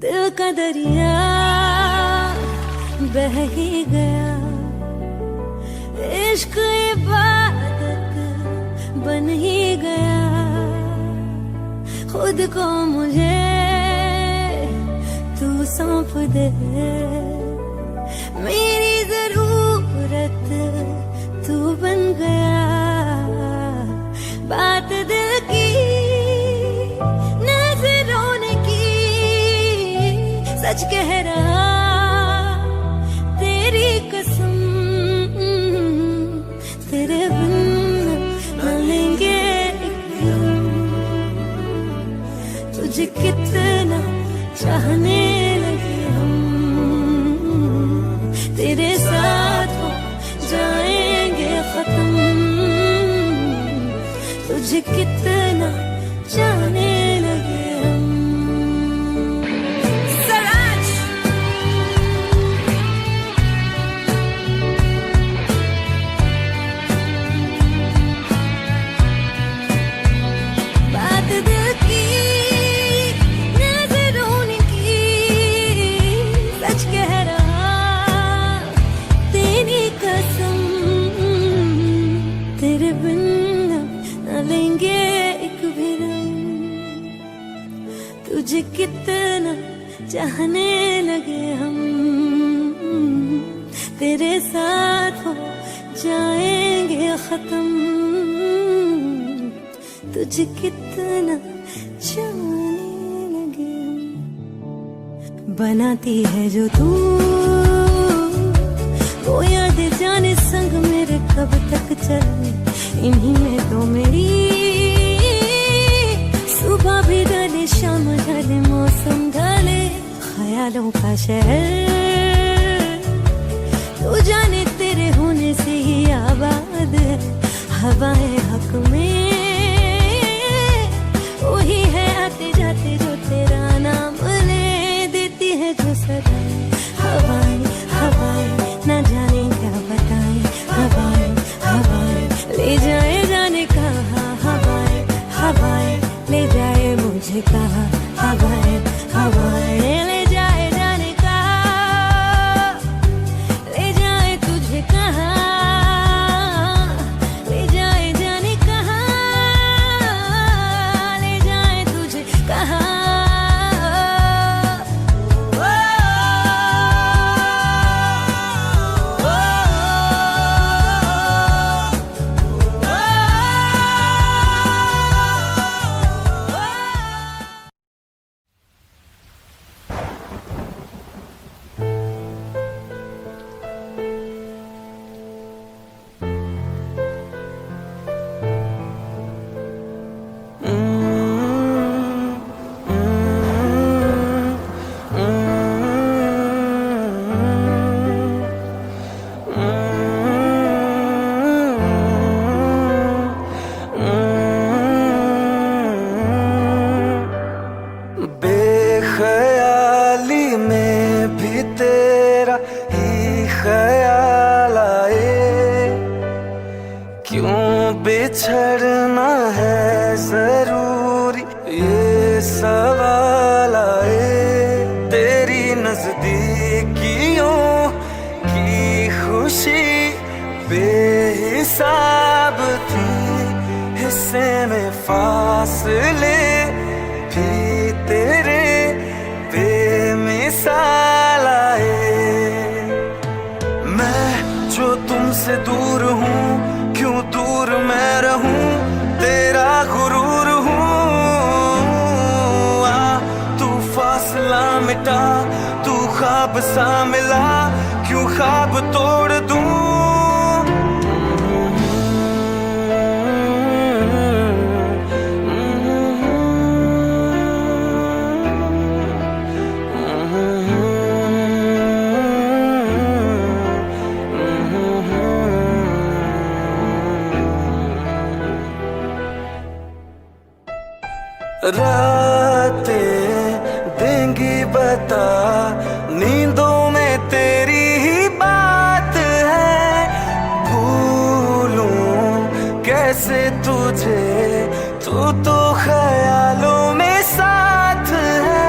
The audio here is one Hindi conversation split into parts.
दिल का दरिया बह ही गया, इश्क इबादत बन ही गया। खुद को मुझे तू सौंप दे, मेरी जरूरत तू बन गया। बात दिल की नजरों ने की, सच कह रहा तेरी कसम, तेरे बिन न लेंगे एक दम। तुझे कितना चाहने लगे हम, तेरे साथ हो जाएंगे खत्म। तुझे कितना चाहने लगे हम। बात दिल की नजरों ने की, सच कह रहा तेरी कसम, तेरे बिन न लेंगे एक भी दम। तुझे कितना चाहने लगे हम, तेरे साथ हो जाएंगे खत्म। तुझे कितना चाहने लगे हम। बनाती है जो तू वो याद जाने संग मेरे कब तक चले, इन्हीं में तो मेरी सुबह भी ढले शाम ढले मौसम ढले। ख्यालों का शहर तो जाने तेरे होने से ही आबाद है। हवाएं हक में वही है आते जाते जो तेरा नाम ले देती है जो सदा। हवाएं हवाएं न जाने क्या बताएं, हवाएं हवाएं ले जाए जाने कहा। हवाएं हवाएं ले जाए मुझे कहा, हवाएं हवाएं ले जाए जाने कहा। ले जाए तुझे कहा, ले जाए जाने कहा, ले जाए तुझे कहा। बेख्याली में भी तेरा ही ख्याल आए, क्यों बिछड़ना है जरूरी ये सवाल आए। तेरी नजदीकियों की खुशी बेहिसाब थी, हिस्से में फासले भी तेरे बेमिसाल आए। मैं जो तुमसे दूर हूँ, क्यों दूर मैं रहूं, तेरा गुरूर हूँ। आ तू फासला मिटा, तू ख्वाब सा मिला, क्यों ख्वाब तोड़ दूं। रातें देंगी बता, नींदों में तेरी ही बात है। भूलूं कैसे तुझे, तू तो ख्यालों में साथ है।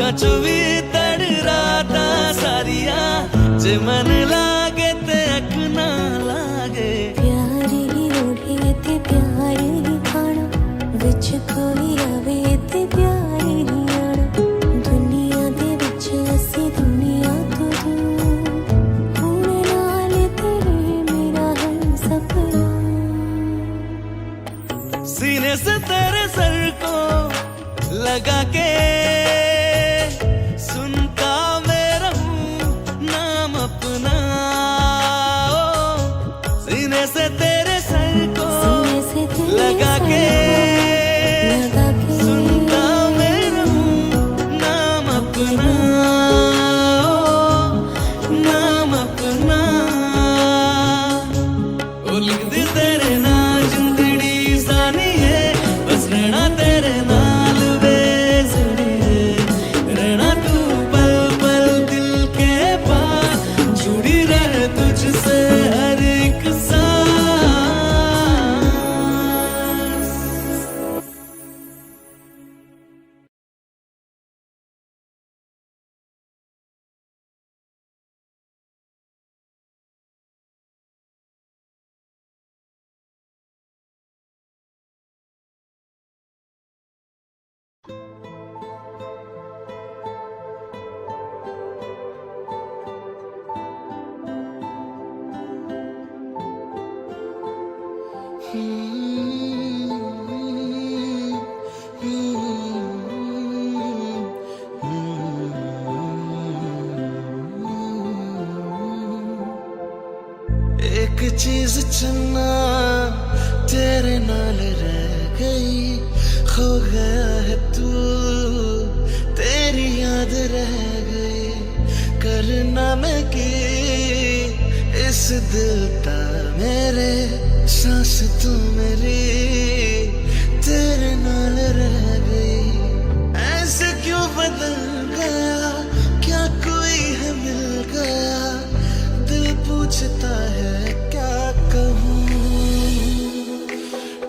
कछु भी तड़ राता सारिया जे मन लागे ते अख ना लागे प्यार ही ओढ़े ते प्यार ही खाना विच कोई आवे ते प्यार ही आना दुनिया दे विच असी दुनिया तो दूर हुण नाल तेरे मेरा है सपना सीने से तेरे सर को लगा के सुनता मैं रहूं नाम अपना सीने से तेरे सर को सीने से तेरे लगा सर के को लगा के सुनता मैं रहूं नाम अपना नाम अपना ओ लिख दी तेरे नाल जिंदड़ी सानी है बस रहना तेरे नाल वे जुड़िए रहना तू पल पल दिल के पास जुड़ी रहे तुझसे हर एक सांस एक चीज चन्ना तेरे नाल रह गई खो गया है तू तेरी याद रह गई करना मैं की इस दिल ता मेरे सांस तू मेरी तेरे नाल रह गई ऐसे क्यों बदल गया क्या कोई है मिल गया दिल पूछता है क्या कहूँ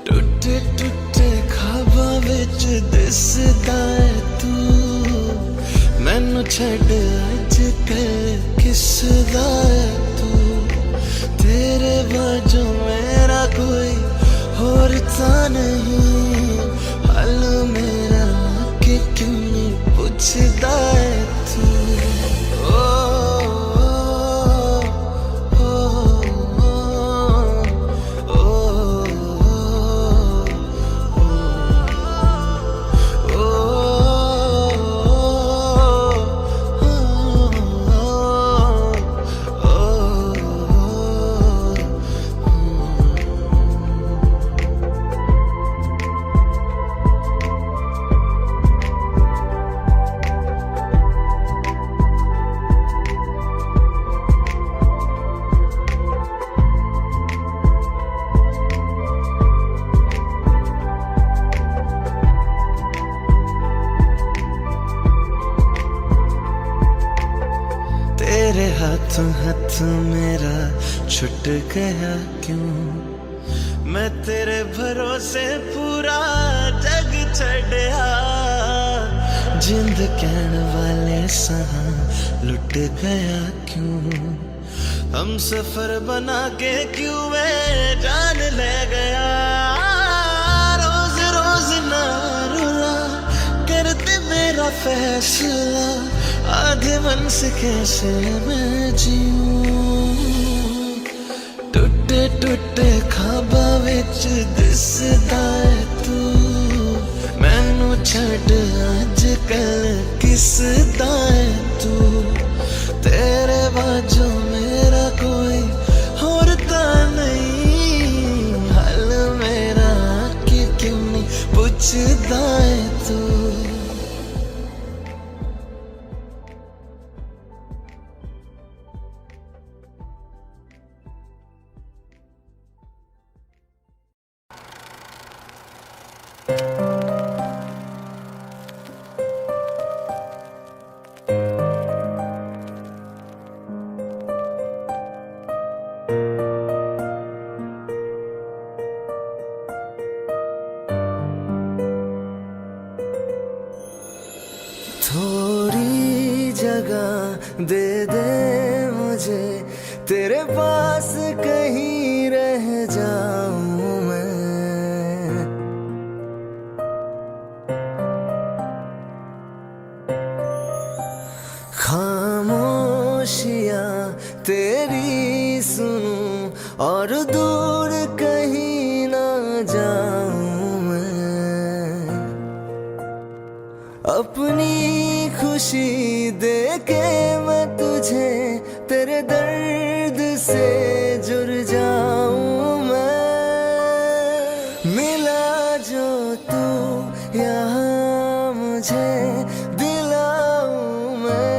टूटे टूटे ख्वाबां विच दिसदा है तू मैनू छड्ड अज कल किसदा है तू तेरे बाजू मेरा कोई होर ता नहीं हाल मेरा कि क्यों नहीं पुछदा है तू तेरे हाथों हाथ मेरा छुट गया क्यों मैं तेरे भरोसे पूरा जग छड़िया जिंद कहन वाले सहा लुट गया क्यों हम सफर बना के क्यों मैं जान ले गया रोज रोज ना रुला करते मेरा फैसला आधे मन से कैसे मैं जीऊं टूटे टूटे ख्वाबां विच दिसदा है तू मैनू छड्ड अज कल किसदा है तू तेरे बाजू मेरा कोई होर ता नहीं हाल मेरा कि क्यों नहीं पुछदा है तू थोड़ी जगह दे दे मुझे, तेरे पास कहीं रह जाऊं मैं। खामोशियां तेरी सुनूं और दूर कहीं ना जाऊं मैं। अपनी खुशी दे के मैं तुझे तेरे दर्द से जुड़ जाऊं मैं। मिला जो तू यहाँ मुझे, दिलाऊं मैं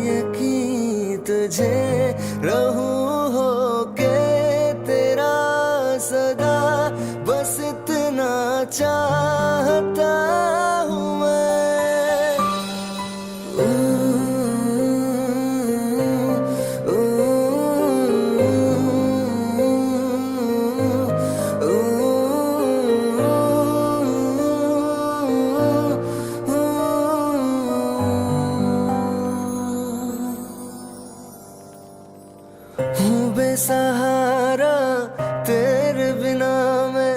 यकीन तुझे, रहूं होके तेरा सदा, बस इतना चाहता हूँ मैं। हूँ बेसहारा तेरे बिना मैं,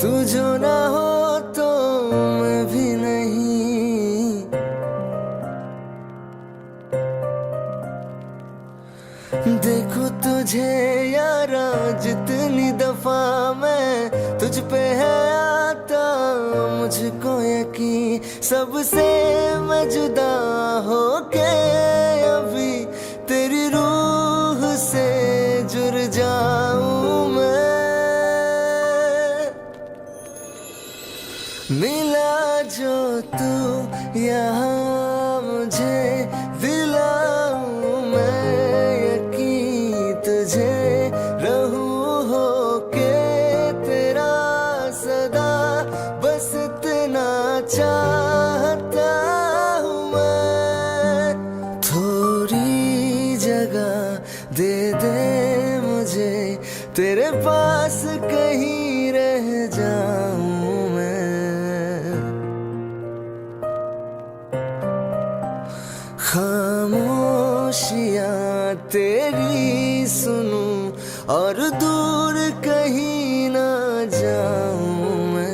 तू जो ना हो तो मैं भी नहीं। देखो तुझे यारा जितनी दफा मैं तुझ पे है आता, मुझको यकीन सबसे मैं जुदा होके अभी तेरी रूह से जुड़ जाऊं मैं। मिला जो तू यहाँ मुझे, दिलाऊं मैं यकीन तुझे, रहूं होके तेरा सदा, बस इतना चाहता हूँ मैं। थोड़ी जगह दे दे मुझे, तेरे पास कहीं रह जाऊं मैं। खामोशियां तेरी सुनूं और दूर कहीं ना जाऊं मैं।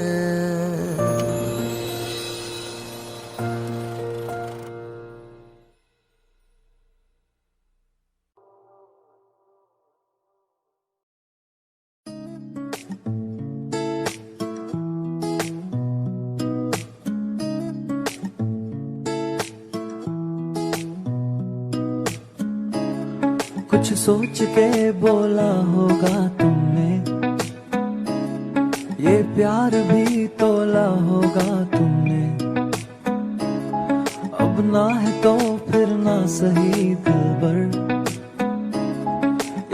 कुछ सोच के बोला होगा तुमने, ये प्यार भी तोला होगा तुमने। अब ना है तो फिर ना सही दिलबर,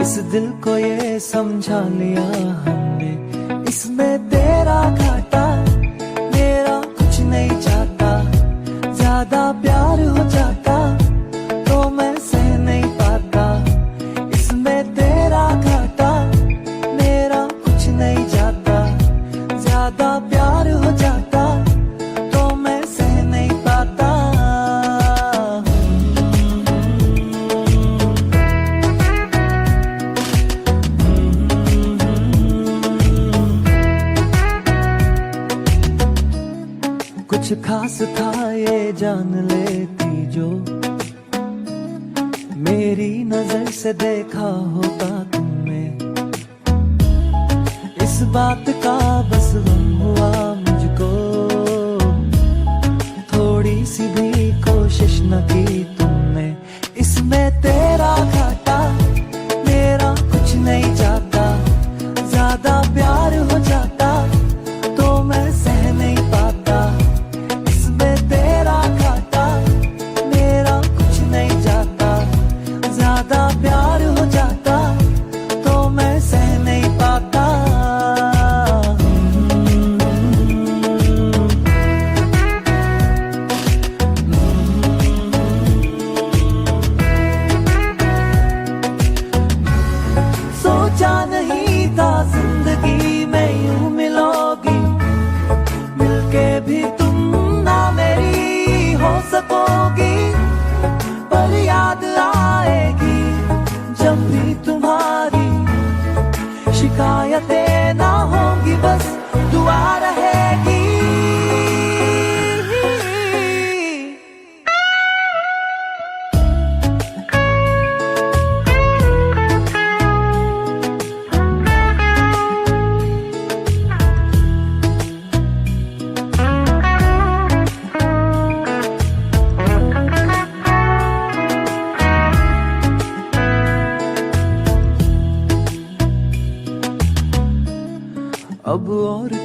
इस दिल को ये समझा लिया हमने। इसमें तेरा घाटा मेरा कुछ नहीं चाहता, ज्यादा प्यार हो जाता तो मैं सह नहीं पाता। इसमें तेरा घाटा मेरा कुछ नहीं जाता, ज्यादा प्यार हो जाता तो मैं सह नहीं पाता। कुछ खास था ये जान लेती जो, मेरी नजर से देखा होता तुमने। इस बात का बस गम हुआ मुझको, थोड़ी सी भी कोशिश न की तुमने। इसमें तेरा घाटा मेरा कुछ नहीं जाता, ज्यादा प्यार हो जाता तो मैं सह नहीं पाता। इसमें तेरा घाटा मेरा कुछ नहीं जाता, ज्यादा प्यार हो जाता तो मैं सह नहीं पाता। सोचा नहीं था जिंदगी में यूं मिलोगी, मिलके भी तुम ना मेरी हो सको।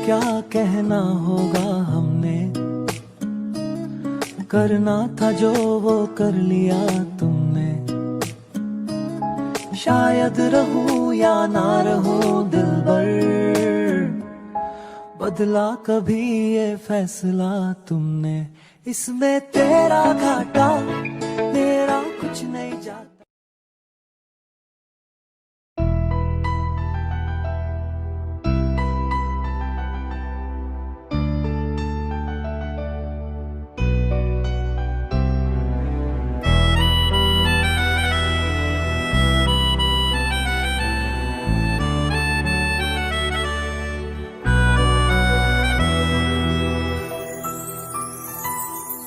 क्या कहना होगा हमने, करना था जो वो कर लिया तुमने। शायद रहूं या ना रहूं दिलबर, बदला कभी ये फैसला तुमने। इसमें तेरा घाटा मेरा कुछ नहीं जाता।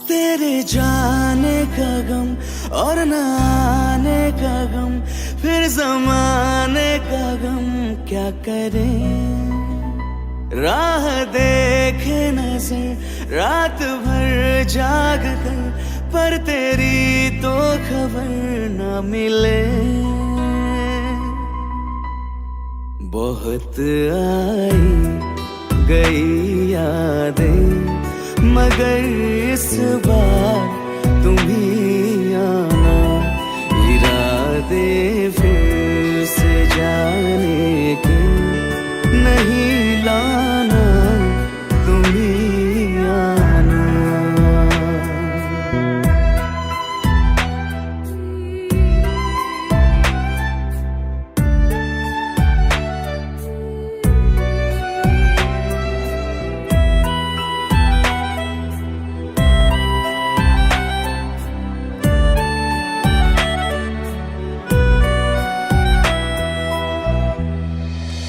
तेरे जाने का गम और न आने का गम, फिर जमाने का गम क्या करें। राह देखे नजर रात भर जाग कर, पर तेरी तो खबर न मिले। बहुत आई गई यादें, मगर इस बार तुम ही आना। इरादे फिर से जाने के नहीं लाना, तुम ही आना।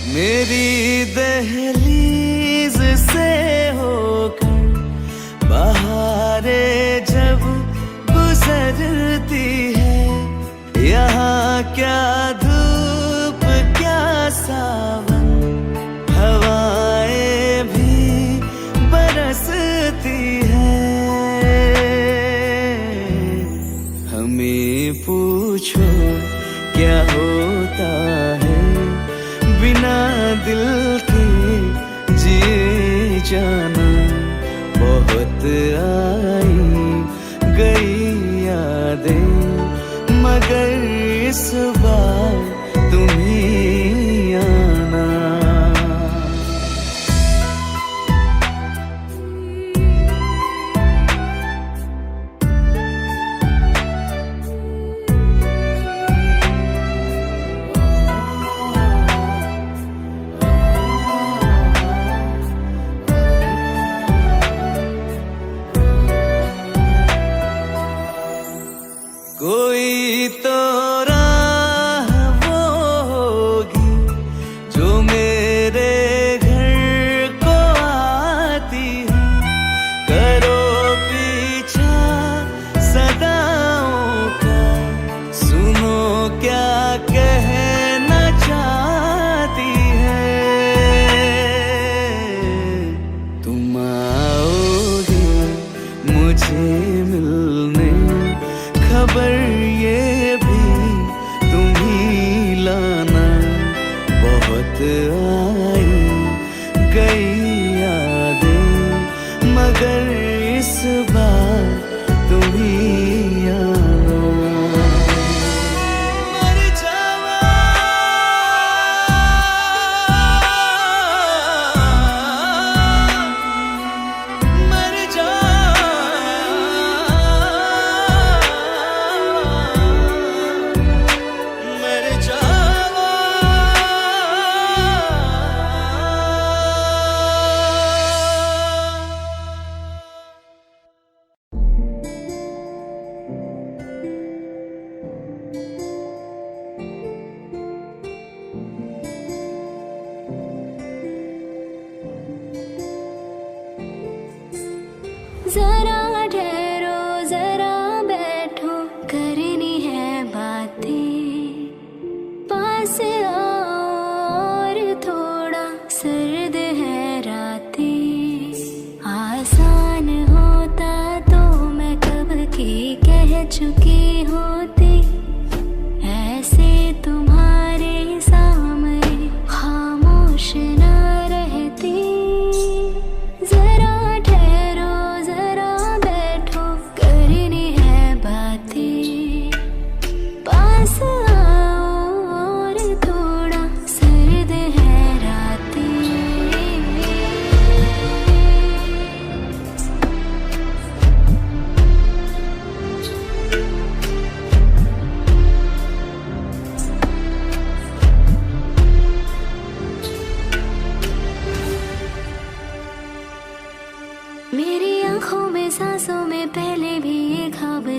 मेरी दहलीज से होकर बहारें जब गुजरती है, यहाँ क्या धूप क्या सावन, हवाएं भी बरसती है। हमें पूछो क्या होता है बिना दिल के जिए जाना। बहुत आई गई यादें, मगर इस बार तुम ही आना। कोई तो राह वो होगी जो मेरे घर को आती है। करो पीछा सदाओं का, सुनो क्या कहना चाहती है। तुम आओगे मुझे मिलने, खबर ये भी तुम ही लाना। बहुत आई गई यादें, मगर इस बार तुम ही आना। मर जावा मर जा जरा ठहरो जरा बैठो, करनी है बातें। पास आओ और थोड़ा, सर्द है रातें। आसान होता तो मैं कब की कह चुकी होती, ऐसे तुम्हारे सामने खामोश न रहती।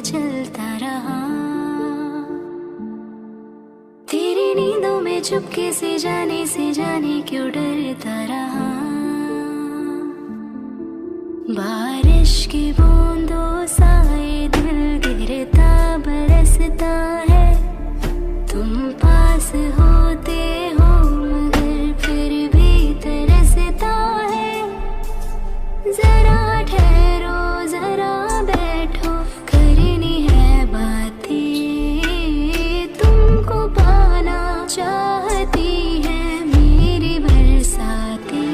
चलता रहा। तेरी नींदों में चुपके से जाने क्यों डरता रहा। बारिश की बूंदों सा ये दिल गिरता बरसता है। तुम पास होते हो मगर फिर भी तरसता है। जरा ठहरो जरा बैठो करनी है बातें। तुमको पाना चाहती है मेरी बरसातें।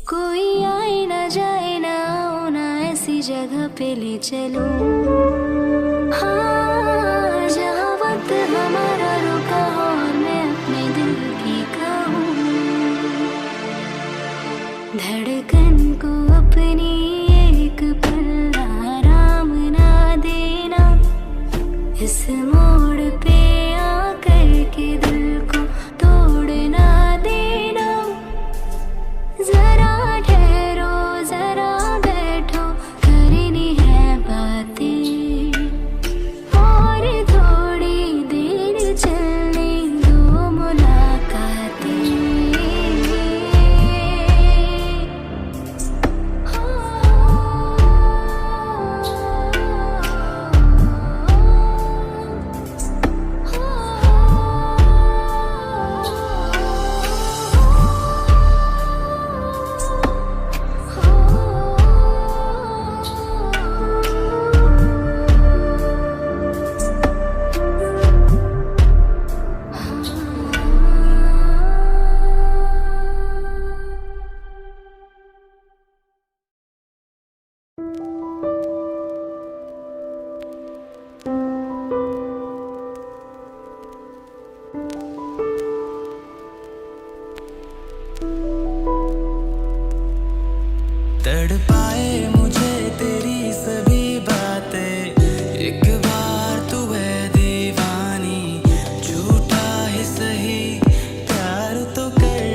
कोई आए ना जाए ना आओ ना ऐसी जगह पे ले चलो। हाँ जहाँ वक्त हमारा रुका हो और मैं अपने दिल की कहूँ। धड़कन को अपनी एक पल आराम ना देना। इस मोड़ पे आकर के दिल को तोड़ ना देना। जरा ठहरो जरा बैठो करनी है बातें। और थोड़ी देर चलने दो मुलाकातें। तड़पाए मुझे तेरी सभी बातें। एक बार तू है दीवानी झूठा ही सही प्यार तो कर।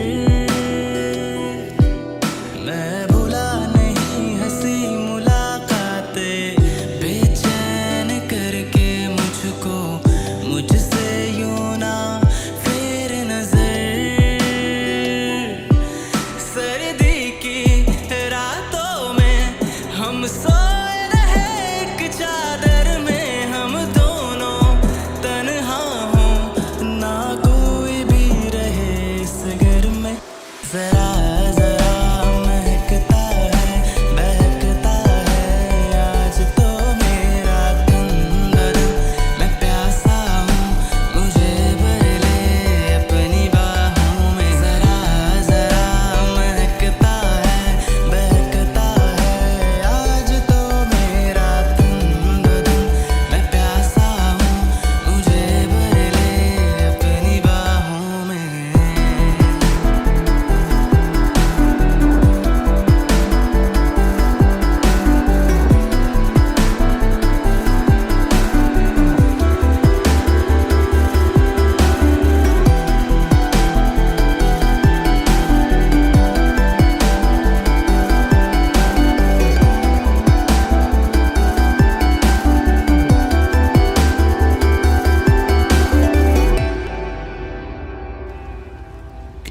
मैं भूला नहीं हंसी मुलाकातें बेचैन करके मुझको मुझसे यूं ना फेर नजर। सर्दी की रातों में हम सोए रहे एक चादर में। हम दोनों तन्हा हों ना कोई भी रहे इस घर में। जरा जरा महकता है बहकता है आज तो मेरा तन बदन। मैं प्यासा हूँ मुझे भर ले अपनी बाहों में। जरा जरा महकता है बहकता है आज तो मेरा तन बदन। मैं प्यासा हूँ मुझे भर ले अपनी बाहों में।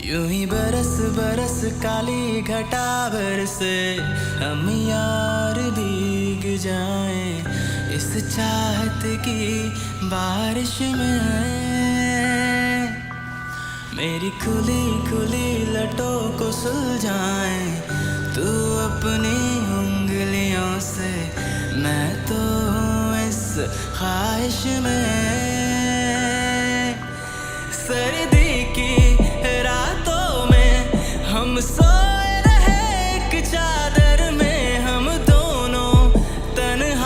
यूं ही बरस बरस काली घटा बरसे हम यार भीग जाएं इस चाहत की बारिश में। मेरी खुली खुली लटों को सुलझाएं तू अपनी उंगलियों से। मैं तो हूँ इस ख्वाहिश में। सर्दी की रातों में हम सोए रहे एक चादर में। हम दोनों तन्हा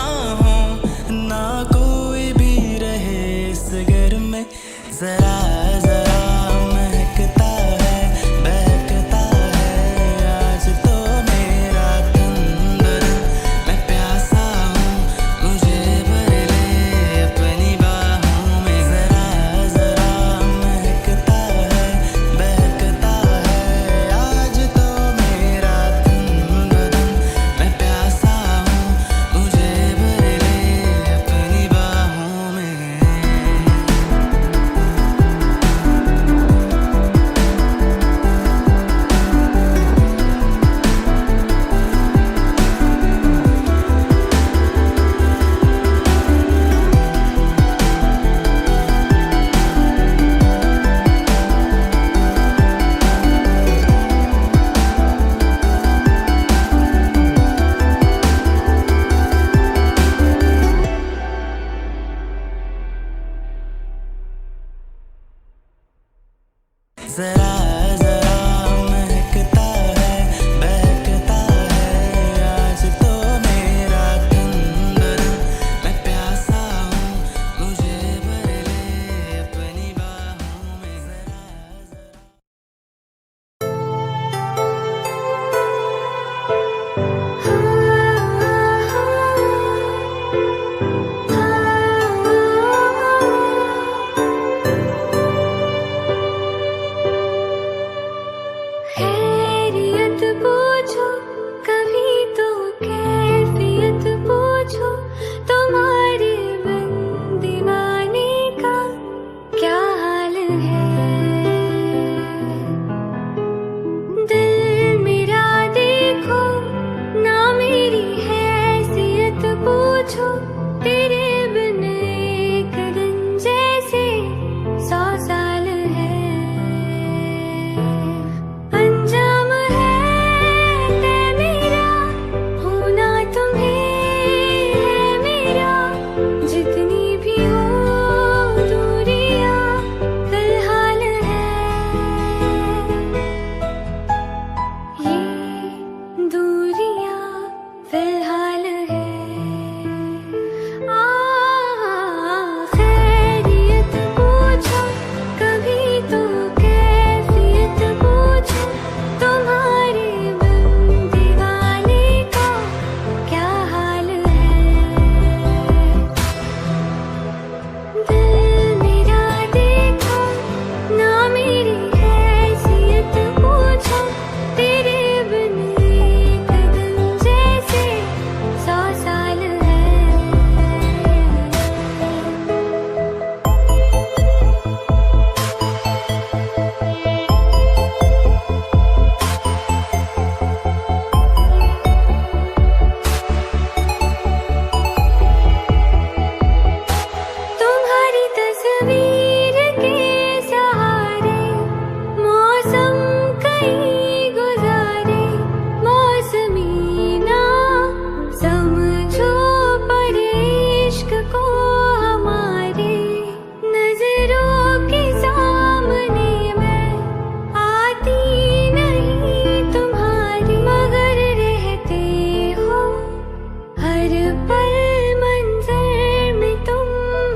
हर पल मंजर में तुम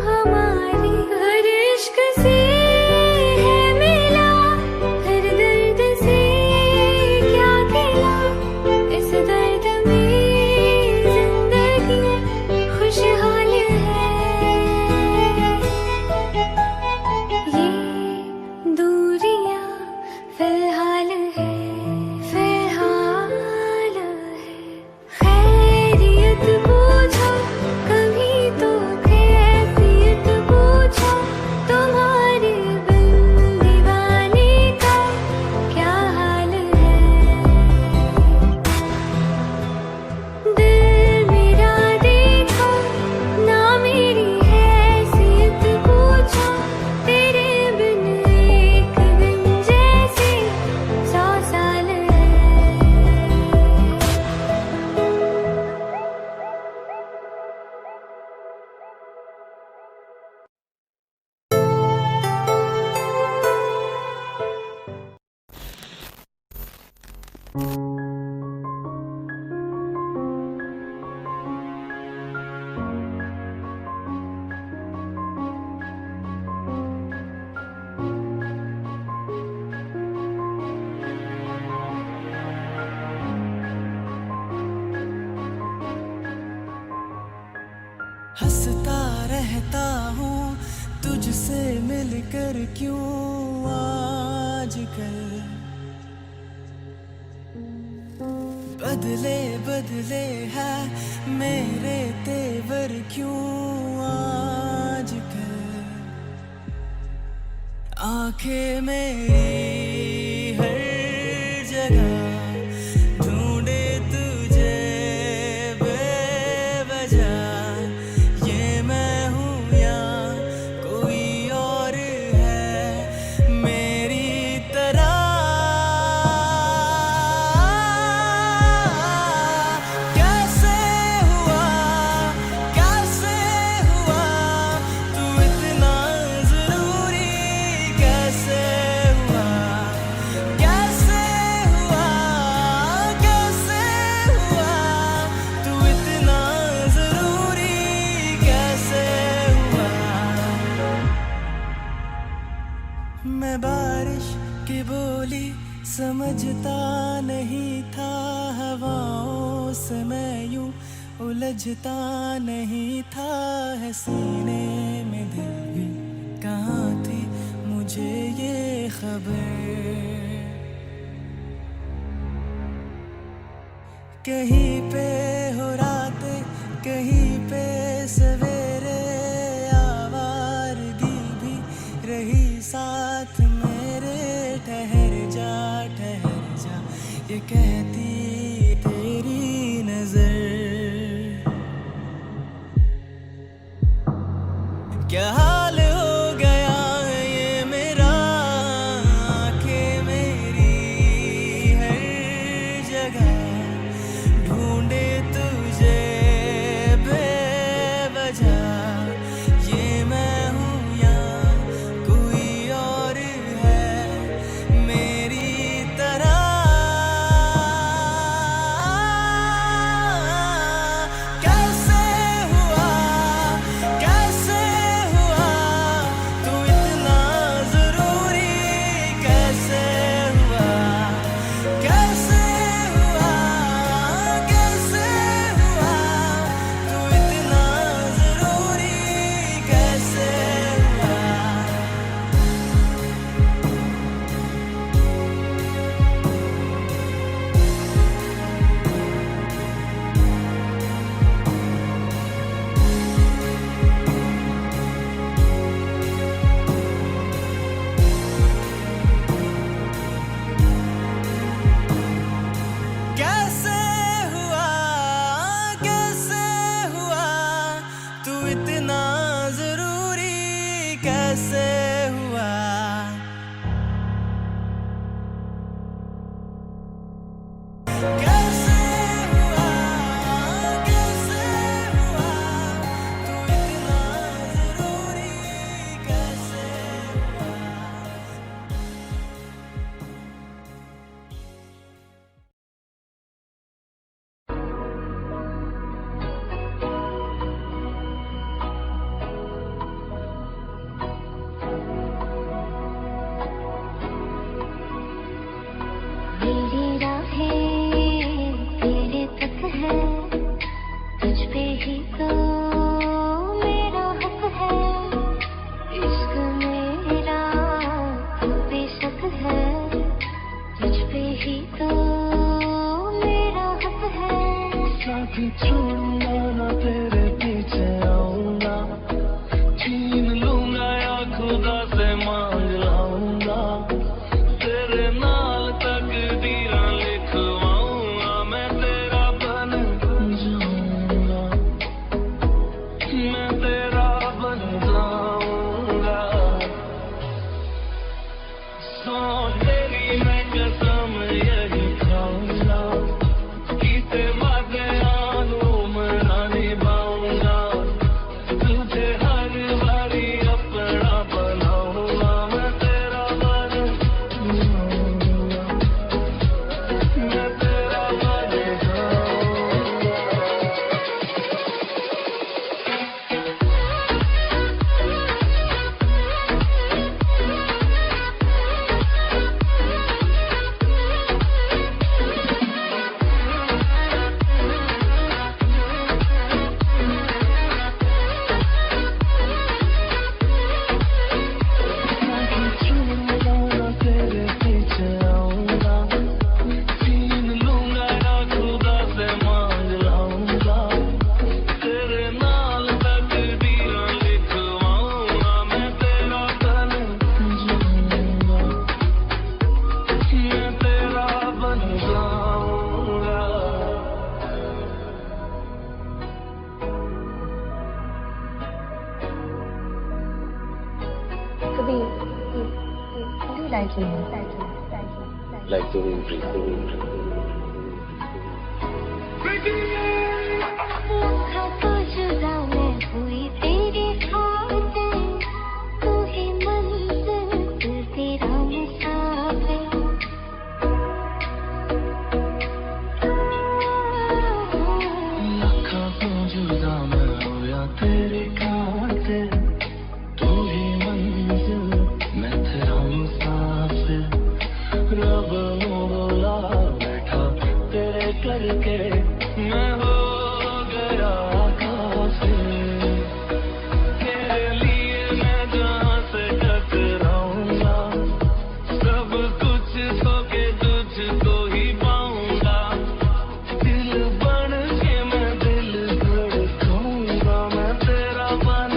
हमारे, हर इश्क से है मिला, हर दर्द से क्या गिला, इस दर्द में जिंदगी खुशहाल है। ये दूरियां फिलहाल है, फिलहाल है। खैरियत पूछो कभी तो कैफियत पूछो, तुम्हारे बिन दीवाने का क्या हाल है। दिल मेरा देखो ना मेरी हैसियत पूछो, तेरे बिन एक दिन जैसे 100 साल है। हंसता रहता हूँ तुझसे मिलकर, क्यों आजकल बदले बदले है मेरे तेवर, क्यों आजकल आंखें मेरी हर जगह ढूंढे तुझे बेवजह, ये मैं हूँ या कोई और है मेरी तरह। कैसे हुआ तू इतना जरूरी, कैसे हुआ तू इतना जरूरी, कैसे हुआ। मैं बारिश की बोली समझता नहीं था, हवाओं से मैं यूं उलझता नहीं था, है सीने में दिल भी कहाँ थी मुझे ये खबर। कहीं पे हो रातें कहीं पे सवेरे, आवारगी भी रही साथ मेरे, ठहर जा ये कहती तेरी नजर। क्या हाल हो गया ये मेरा, आंखें मेरी हर जगह ढूंढे तुझे बेवजह, ये मैं हूँ या कोई और है मेरी तरह। कैसे हुआ तू इतना जरूरी, कैसे हुआ तू इतना जरूरी, कैसे हुआ। कैसे हुआ तू इतना जरूरी, कैसे हुआ। कैसे हुआ तू इतना जरूरी, कैसे हुआ। ही तो मेरा हक है, इश्क मेरा बेशक है, तुझ पे ही तो मेरा हक है। साथ छोड़ूंगा ना तेरे पीछे आऊंगा, छीन लूंगा या खुदा से मांग लाऊंगा, तेरे नाल तकदीरां लिखवाऊंगा, मैं तेरा बन जाऊंगा, मैं तेरा बन जाऊंगा। सो तेरी मैं कसम यही खाऊंगा, कीते वादे मना निभाऊंगा, तुझे हर बारी अपना बनाऊंगा, मैं तेरा बन जाऊंगा, मैं तेरा बन जाऊंगा। तेरे पीछे आऊंगा, छीन लूंगा या खुदा से मांग लाऊंगा, तेरे नाल तकदीरां लिखवाऊंगा, मैं तेरा बन जाऊंगा, मैं तेरा बन जाऊंगा। कभी लाइक लखा तो जुदा मैं हुई तेरी खातिर, तू ही मंजिल तू तेरा मुसाफिर। लखा तो जुदा मैं होया तेरे खातिर, तू ही मंजिल मैं तेरा मुसाफिर, रब नू बोला बैठा तेरे करके मैं हो गया काफिर, तेरे लिए मैं जहाँ से टकराऊंगा, सब कुछ खो के तुझको ही पाऊंगा, दिल बन के मैं दिल धड़काऊंगा, मैं तेरा बन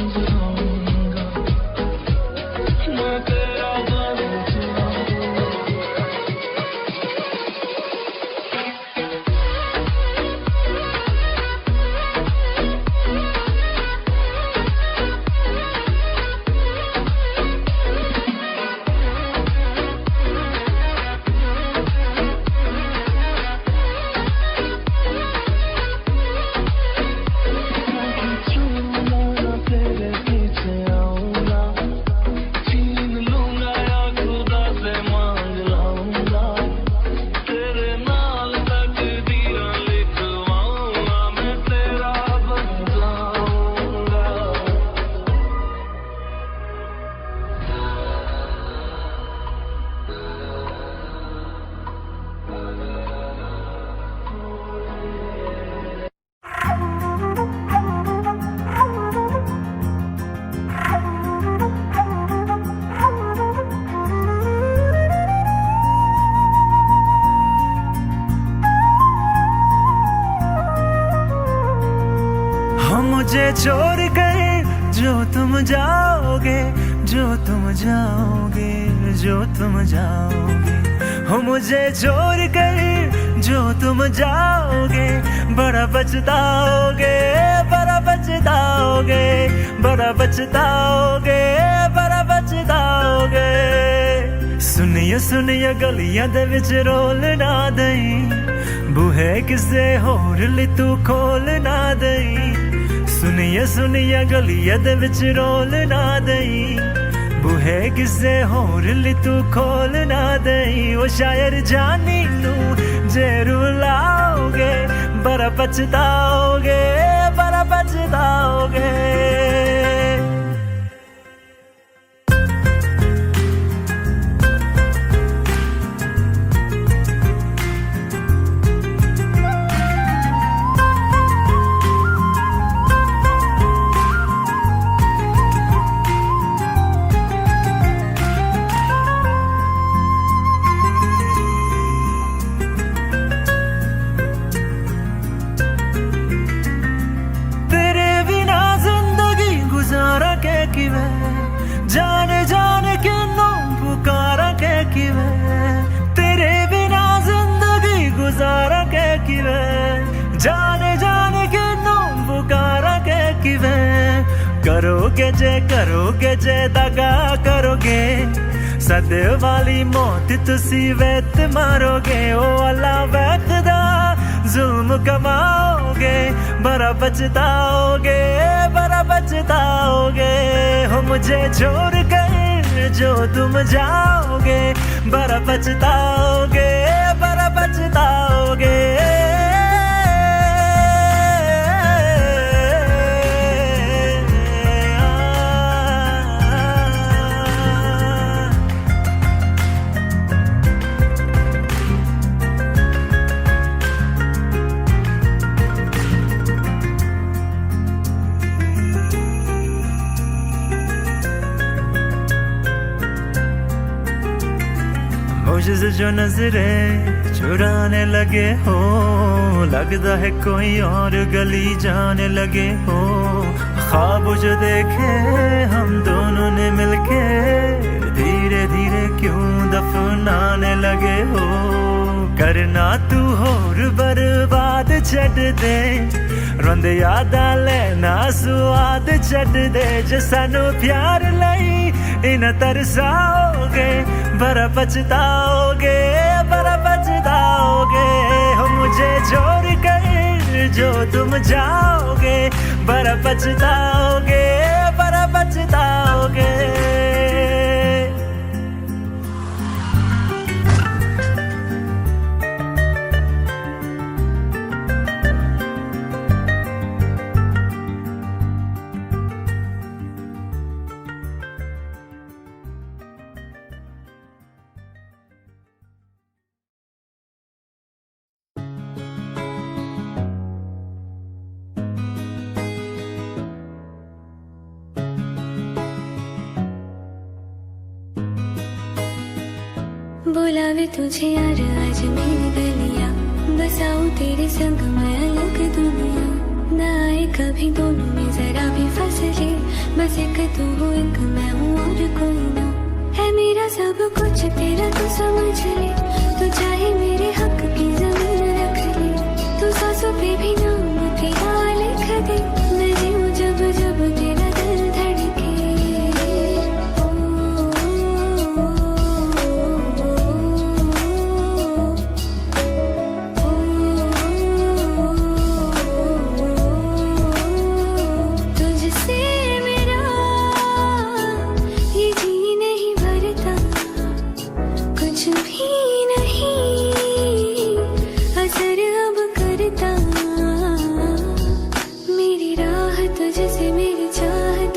जाऊंगा, मैं तेरा बन जाऊंगा। तेरे पीछे आऊंगा, छीन लूंगा या खुदा से मांग लाऊंगा, तेरे नाल तकदीरां लिखवाऊंगा, मैं तेरा बन जाऊंगा। हम मुझे छोड़ कर जो तुम जाओगे, जो तुम जाओगे, जो तुम जाओगे, हो मुझे छोड़ कर जो तुम जाओगे, बड़ा पछताओगे, बड़ा पछताओगे, बड़ा पछताओगे, बड़ा पछताओगे। सुनिए सुनिए गलियां दे विच रोल ना दई, बूहे किसे होर ली तू खोल ना दई। सुनिए सुनिए गलियां दे विच रोल ना दई, बूहे किसे होर ली तू खोल ना दई। ओ शायर जानी नू जे रुलाओगे, बड़ा पछताओगे, बड़ा पछताओगे। करोगे जे दगा करोगे सदे वाली मौत तुसी वेत मारोगे ओ अल्लाह वैखदा जुल्म कमाओगे बड़ा पछताओगे हो मुझे छोड़ कर जो तुम जाओगे बड़ा पछताओगे मुझसे जो नजरे चुराने लगे हो लगता है कोई और गली जाने लगे हो ख्वाब जो देखे हम दोनों ने मिलके धीरे धीरे क्यों दफनाने लगे हो करना तू होर बर्बाद छड़ दे रोंद यादा लेना स्वाद छड़ दे जो सानू प्यार लई इन तरसाओगे बड़ा पछताओगे हो मुझे छोड़ कर जो तुम जाओगे बड़ा पछताओगे बुलावे तुझे यार आज मेरी गलियां बसाऊं तेरे संग मैं अलग दुनिया ना आए कभी दोनों में जरा भी फसले बस एक तू हो एक मैं हूँ और कोई ना है मेरा सब कुछ तेरा तू समझ ले तू चाहे मेरे हक की जमीन रख ले तू सांसों पे भी नाम तेरा लिख दे मैं जीऊं जब जब तेरा दिल धड़के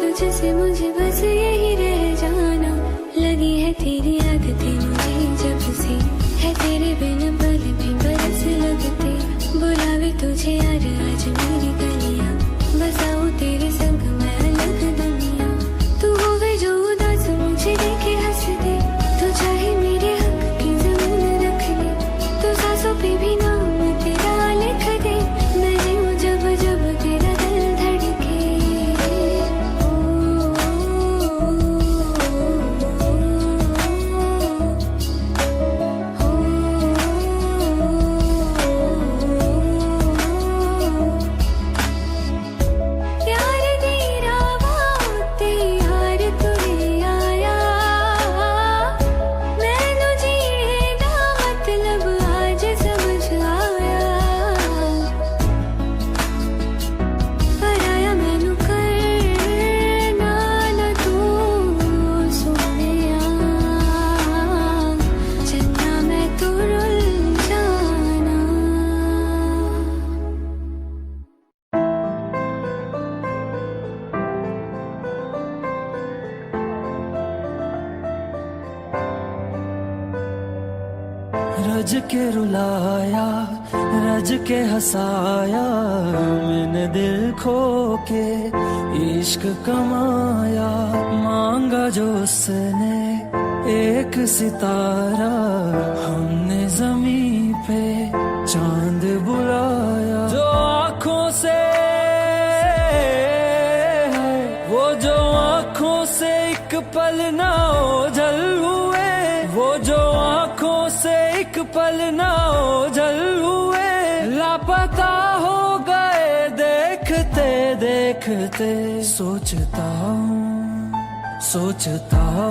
तुझसे मुझे बस यही रह जाना लगी है तेरी आदतें मुझे जब से है तेरे बिन पल भी बरस लगते बुलावे तुझे यार आज मेरी गलियां बसाऊं तेरे संग मैं अलग दुनिया तू होवे जो उदास मुझे देखे हंस दे तू चाहे मेरे हक की जमीन रख ले तू सांसों पे भी नाम तेरा लिख दे मैं जीऊं जब जब तेरा दिल धड़के रज के रुलाया रज के हंसाया मैंने दिल खो के इश्क कमाया मांगा जो उसने एक सितारा हमने जमीन पे चांद बुलाया जो आँखों से वो जो आँखों से एक पल ना ओझल हुए वो जो आँखों से एक पल ना ओझल हुए लापता हो गए देखते देखते देखते सोचता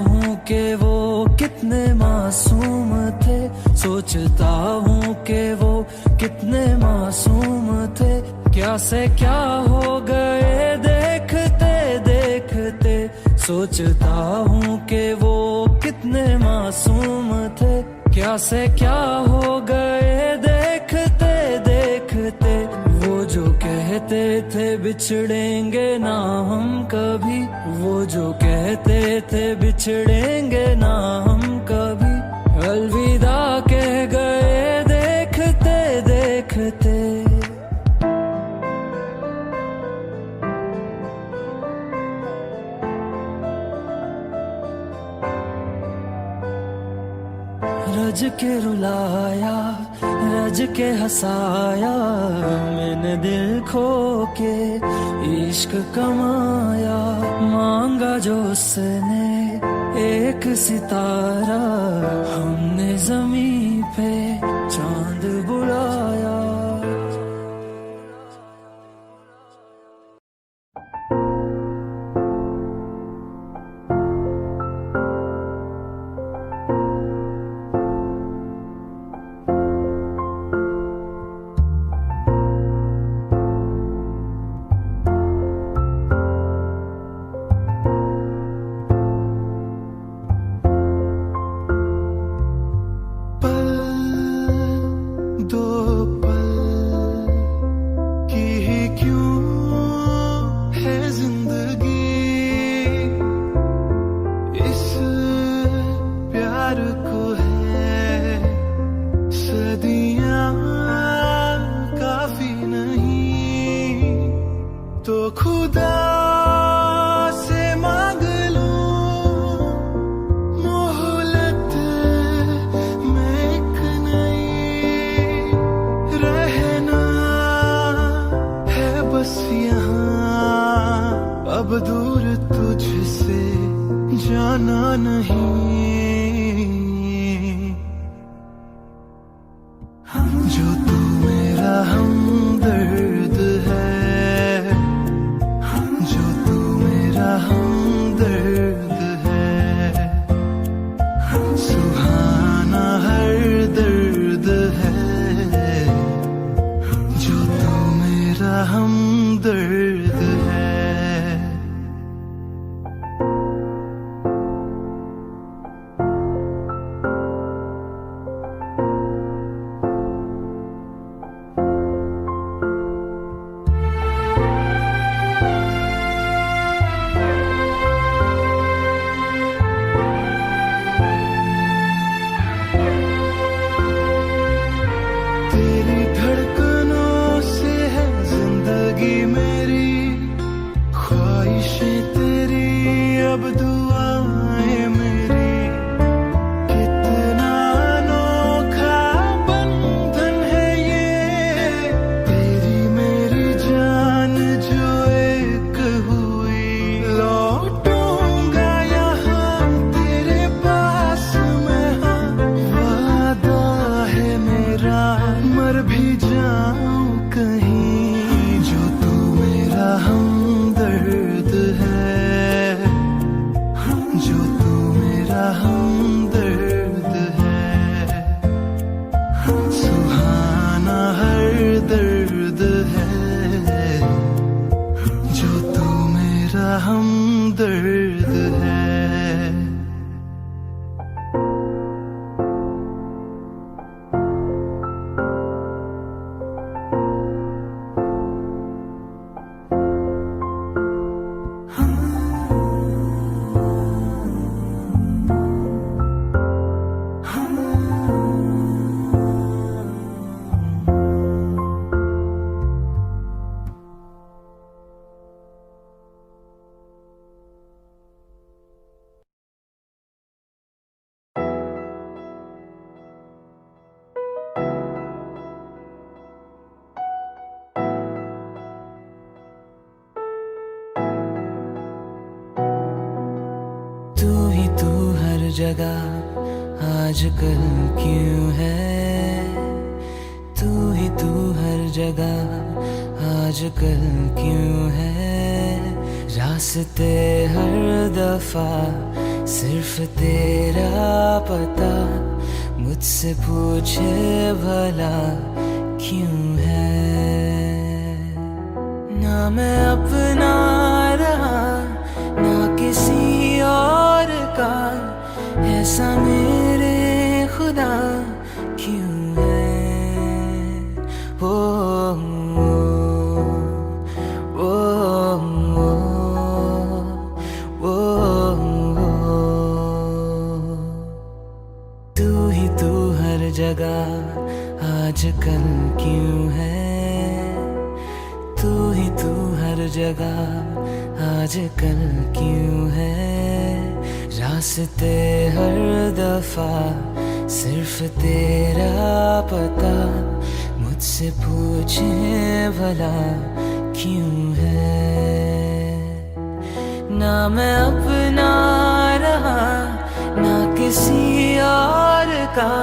हूँ कि वो कितने मासूम थे, सोचता हूँ कि वो कितने मासूम थे। क्या से क्या हो गए देखते देखते, सोचता हूँ कि वो कितने मासूम थे। क्या से क्या हो गए देखते देखते, वो जो कहते थे बिछड़ेंगे ना हम कभी, वो जो कहते थे बिछड़ेंगे ना हम कभी, अलविदा कह गए देखते देखते। रज के रुलाया, रज के हंसाया, मैंने दिल खो के इश्क कमाया। मांगा जो उसने एक सितारा, हमने ज़मीं पे चांद बुलाया। अब दूर तुझसे जाना नहीं, जो तू मेरा हमदर्द है, जो तू मेरा हमदर्द है, सुहाना हर दर्द है, जो तू मेरा हमदर्द है। तेरी धड़कनों से है जिंदगी मेरी, ख्वाहिशें तेरी अब दुआएं मेरी। कितना अनोखा बंधन है ये, तेरी मेरी जान जो एक हुई। लौटूंगा यहाँ तेरे पास मैं, हाँ वादा है मेरा, मर भी जाऊं कहीं, जो तू मेरा हमदर्द है, जो तू मेरा हमदर्द है, सुहाना हर दर्द है, जो तू मेरा हमदर्द है। तू हर जगह आजकल क्यों है, तू ही तू हर जगह आजकल क्यों है। रास्ते हर दफा सिर्फ तेरा पता, मुझसे पूछे भला क्यों है। ना मैं अपना रहा ना किसी और का, ऐसा मेरे खुदा क्यों है। ओ, ओ, ओ, ओ, तू ही तू हर जगह आजकल क्यों है। तू ही तू हर जगह आजकल क्यों है। रास्ते हर दफा सिर्फ तेरा पता, मुझसे पूछे भला क्यों है। ना मैं अपना रहा ना किसी और का,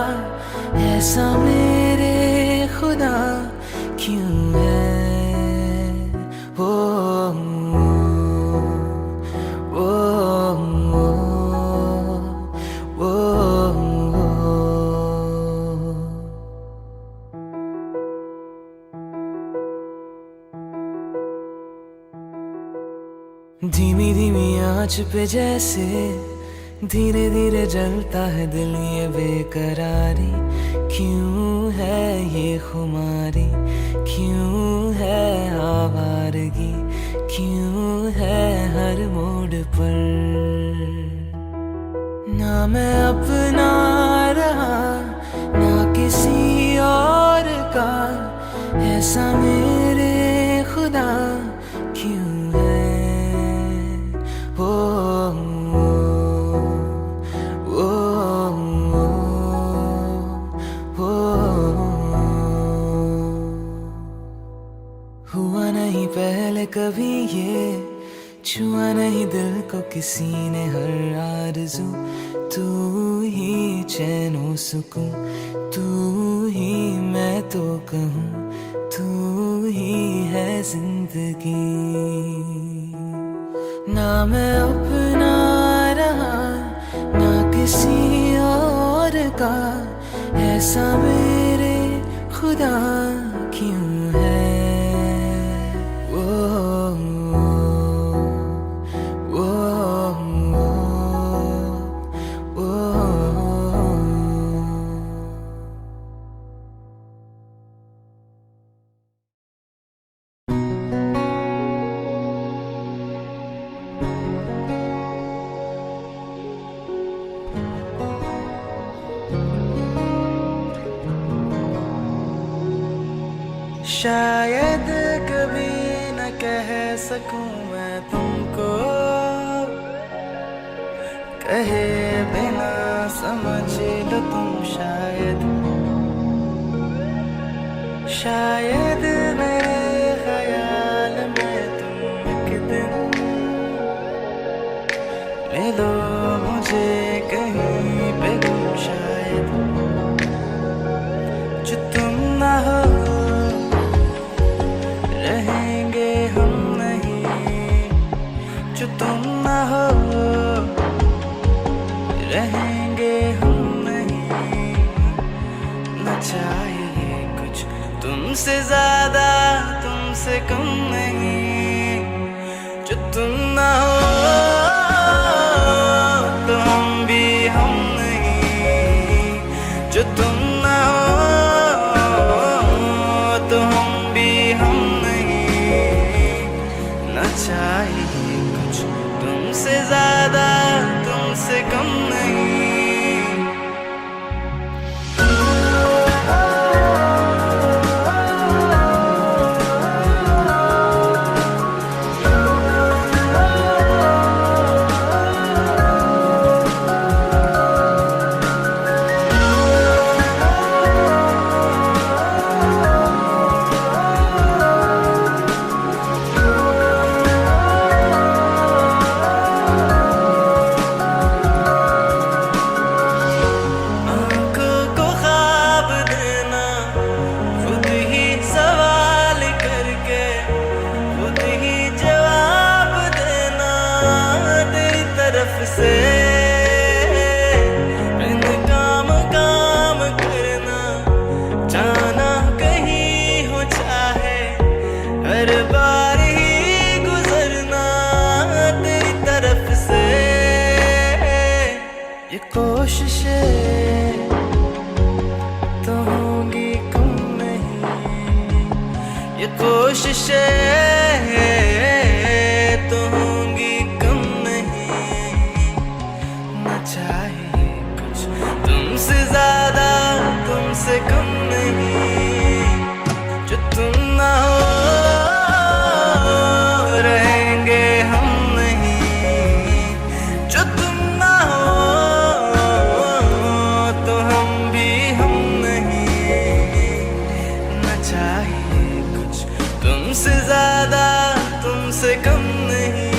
ऐसा मेरे खुदा क्यों है। ओ, ओ, ओ, ओ, धीमी धीमी आंच पे जैसे धीरे धीरे जलता है दिल, ये बेकरारी क्यों है। ये खुमारी क्यों है। आवारगी क्यों है हर मोड़ पर। ना मैं अपना रहा ना किसी और का, ऐसा मेरे खुदा क्यों है। ओ, ओ, ओ, हुआ नहीं पहले कभी ये, छुआ नहीं दिल को किसी ने हर आरज़ू। तू ही चैनो सुकून, तू ही मैं तो कहूँ, तू ही है जिंदगी। ना मैं अपना रहा ना किसी और का, ऐसा मेरे खुदा क्यों है। ओ, ओ, ओ, ओ, शायद कभी न कह सकूं मैं तुमको, कहे बिना समझ लो तुम शायद। शायद मेरे ख्याल में तुम एक दिन ले लो मुझे कहीं पे गुम। शायद जो तुम ना हो रहेंगे हम नहीं, जो तुम ना हो रहेंगे हम नहीं। न चाहिए कुछ तुमसे ज्यादा तुमसे कम नहीं, जो तुम ना हो तो हम भी हम नहीं, जो तुम ना हो तो हम भी हम नहीं। न चाहिए कुछ तुमसे ज्यादा तुमसे कम नहीं। नहीं